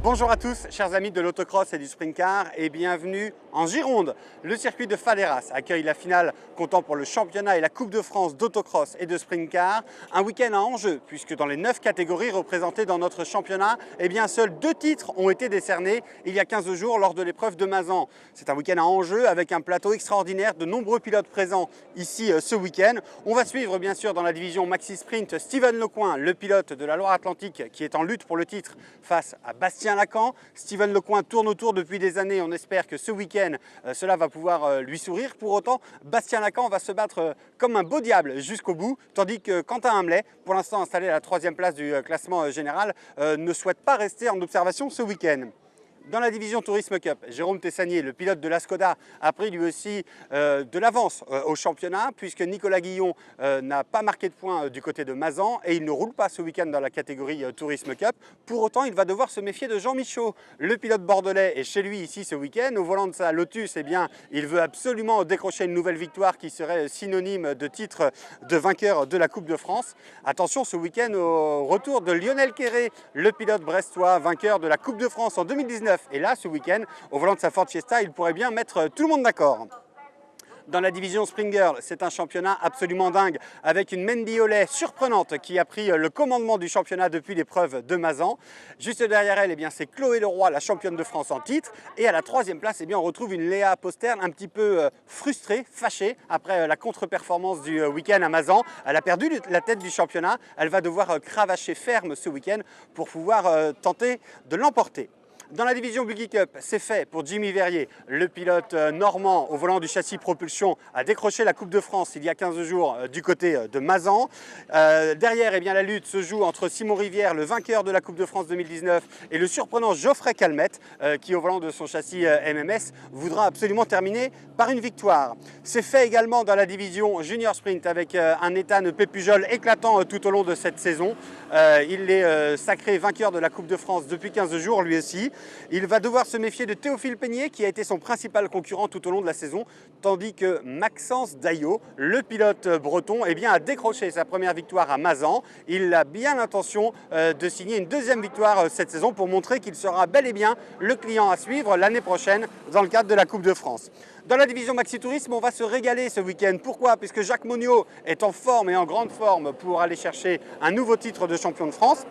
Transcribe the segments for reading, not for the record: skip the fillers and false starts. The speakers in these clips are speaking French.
Bonjour à tous, chers amis de l'autocross et du sprint car, et bienvenue en Gironde. Le circuit de Faleras accueille la finale comptant pour le championnat et la Coupe de France d'autocross et de sprint car. Un week-end à enjeu, puisque dans les 9 catégories représentées dans notre championnat, seuls 2 titres ont été décernés il y a 15 jours lors de l'épreuve de Mazan. C'est un week-end à enjeu avec un plateau extraordinaire, de nombreux pilotes présents ici ce week-end. On va suivre bien sûr dans la division Maxi Sprint Steven Lecoing, le pilote de la Loire-Atlantique qui est en lutte pour le titre face à Bastien Lacan. Steven Lecoing tourne autour depuis des années. On espère que ce week-end, cela va pouvoir lui sourire. Pour autant, Bastien Lacan va se battre comme un beau diable jusqu'au bout, tandis que Quentin Hamlet, pour l'instant installé à la 3e place du classement général, ne souhaite pas rester en observation ce week-end. Dans la division Tourisme Cup, Jérôme Tessanier, le pilote de la Skoda, a pris lui aussi de l'avance au championnat puisque Nicolas Guillon n'a pas marqué de points du côté de Mazan et il ne roule pas ce week-end dans la catégorie Tourisme Cup. Pour autant, il va devoir se méfier de Jean Michaud. Le pilote bordelais est chez lui ici ce week-end. Au volant de sa Lotus, il veut absolument décrocher une nouvelle victoire qui serait synonyme de titre de vainqueur de la Coupe de France. Attention ce week-end au retour de Lionel Quéré, le pilote brestois, vainqueur de la Coupe de France en 2019. Et là, ce week-end, au volant de sa Ford Fiesta, il pourrait bien mettre tout le monde d'accord. Dans la division Spring Girl, c'est un championnat absolument dingue avec une Mendy Hollet surprenante qui a pris le commandement du championnat depuis l'épreuve de Mazan. Juste derrière elle, c'est Chloé Leroy, la championne de France en titre. Et à la 3e place, on retrouve une Léa Posterne un petit peu frustrée, fâchée après la contre-performance du week-end à Mazan. Elle a perdu la tête du championnat. Elle va devoir cravacher ferme ce week-end pour pouvoir tenter de l'emporter. Dans la division Buggy Cup, c'est fait pour Jimmy Verrier. Le pilote normand au volant du châssis propulsion a décroché la Coupe de France il y a 15 jours du côté de Mazan. Derrière, la lutte se joue entre Simon Rivière, le vainqueur de la Coupe de France 2019, et le surprenant Geoffrey Calmette, qui au volant de son châssis MMS voudra absolument terminer par une victoire. C'est fait également dans la division Junior Sprint avec un Ethan Pépujol éclatant tout au long de cette saison. Il est sacré vainqueur de la Coupe de France depuis 15 jours lui aussi. Il va devoir se méfier de Théophile Peigné qui a été son principal concurrent tout au long de la saison, tandis que Maxence Daillot, le pilote breton, a décroché sa première victoire à Mazan. Il a bien l'intention de signer une 2e victoire cette saison pour montrer qu'il sera bel et bien le client à suivre l'année prochaine dans le cadre de la Coupe de France. Dans la division Maxi Tourisme, on va se régaler ce week-end. Pourquoi? Puisque Jacques Monniot est en forme et en grande forme pour aller chercher un nouveau titre de champion de France.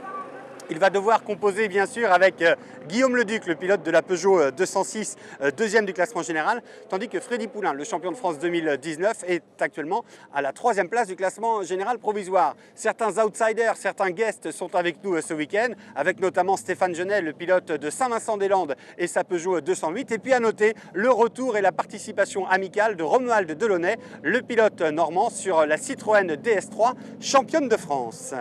Il va devoir composer bien sûr avec Guillaume Leduc, le pilote de la Peugeot 206, 2e du classement général, tandis que Freddy Poulain, le champion de France 2019, est actuellement à la 3e place du classement général provisoire. Certains outsiders, certains guests sont avec nous ce week-end, avec notamment Stéphane Genet, le pilote de Saint-Vincent-des-Landes et sa Peugeot 208. Et puis à noter le retour et la participation amicale de Romuald Delaunay, le pilote normand sur la Citroën DS3, championne de France.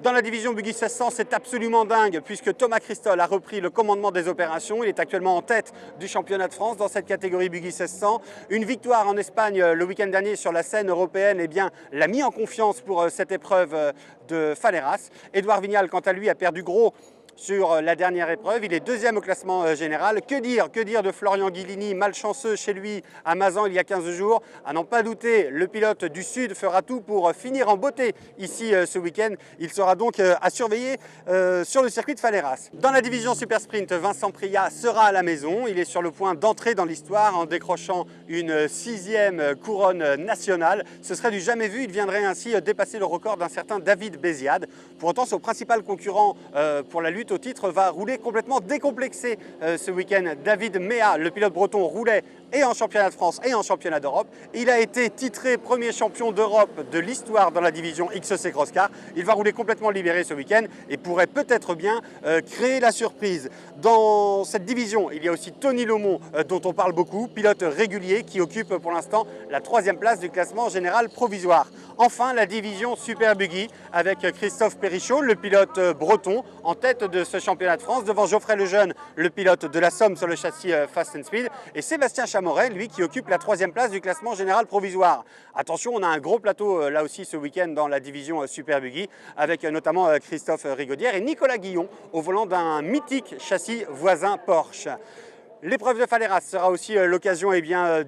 Dans la division Buggy 1600, c'est absolument dingue puisque Thomas Christol a repris le commandement des opérations. Il est actuellement en tête du championnat de France dans cette catégorie Buggy 1600. Une victoire en Espagne le week-end dernier sur la scène européenne l'a mis en confiance pour cette épreuve de Faleras. Édouard Vignal, quant à lui, a perdu gros sur la dernière épreuve. Il est 2e au classement général. Que dire de Florian Guilini, malchanceux chez lui à Mazan il y a 15 jours. À n'en pas douter, le pilote du Sud fera tout pour finir en beauté ici ce week-end. Il sera donc à surveiller sur le circuit de Faleras. Dans la division Super Sprint, Vincent Priat sera à la maison. Il est sur le point d'entrer dans l'histoire en décrochant une 6e couronne nationale. Ce serait du jamais vu. Il viendrait ainsi dépasser le record d'un certain David Béziade. Pour autant, son principal concurrent pour la lutte au titre va rouler complètement décomplexé ce week-end. David Méa, le pilote breton, roulait et en championnat de France et en championnat d'Europe. Il a été titré premier champion d'Europe de l'histoire dans la division XEC Cross Car. Il va rouler complètement libéré ce week-end et pourrait peut-être bien créer la surprise. Dans cette division, il y a aussi Tony Lomond dont on parle beaucoup, pilote régulier qui occupe pour l'instant la 3e place du classement général provisoire. Enfin, la division Super Buggy avec Christophe Périchaud, le pilote breton, en tête de ce championnat de France, devant Geoffrey Lejeune, le pilote de la Somme sur le châssis Fast and Speed, et Sébastien Chamoret, lui, qui occupe la 3e place du classement général provisoire. Attention, on a un gros plateau là aussi ce week-end dans la division Super Buggy, avec notamment Christophe Rigaudière et Nicolas Guillon au volant d'un mythique châssis voisin Porsche. L'épreuve de Faleras sera aussi l'occasion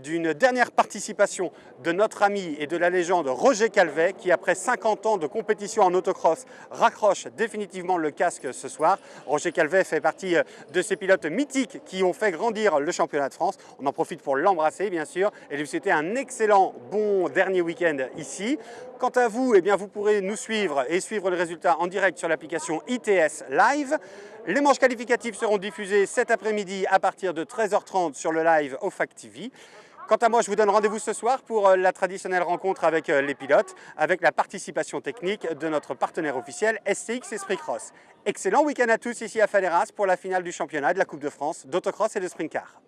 d'une dernière participation de notre ami et de la légende Roger Calvet qui, après 50 ans de compétition en autocross, raccroche définitivement le casque ce soir. Roger Calvet fait partie de ces pilotes mythiques qui ont fait grandir le championnat de France. On en profite pour l'embrasser bien sûr et lui souhaiter un excellent bon dernier week-end ici. Quant à vous, vous pourrez nous suivre et suivre les résultats en direct sur l'application ITS Live. Les manches qualificatives seront diffusées cet après-midi à partir de 13h30 sur le live au FAC TV. Quant à moi, je vous donne rendez-vous ce soir pour la traditionnelle rencontre avec les pilotes, avec la participation technique de notre partenaire officiel SCX Esprit Cross. Excellent week-end à tous ici à Faleras pour la finale du championnat de la Coupe de France d'autocross et de sprint car.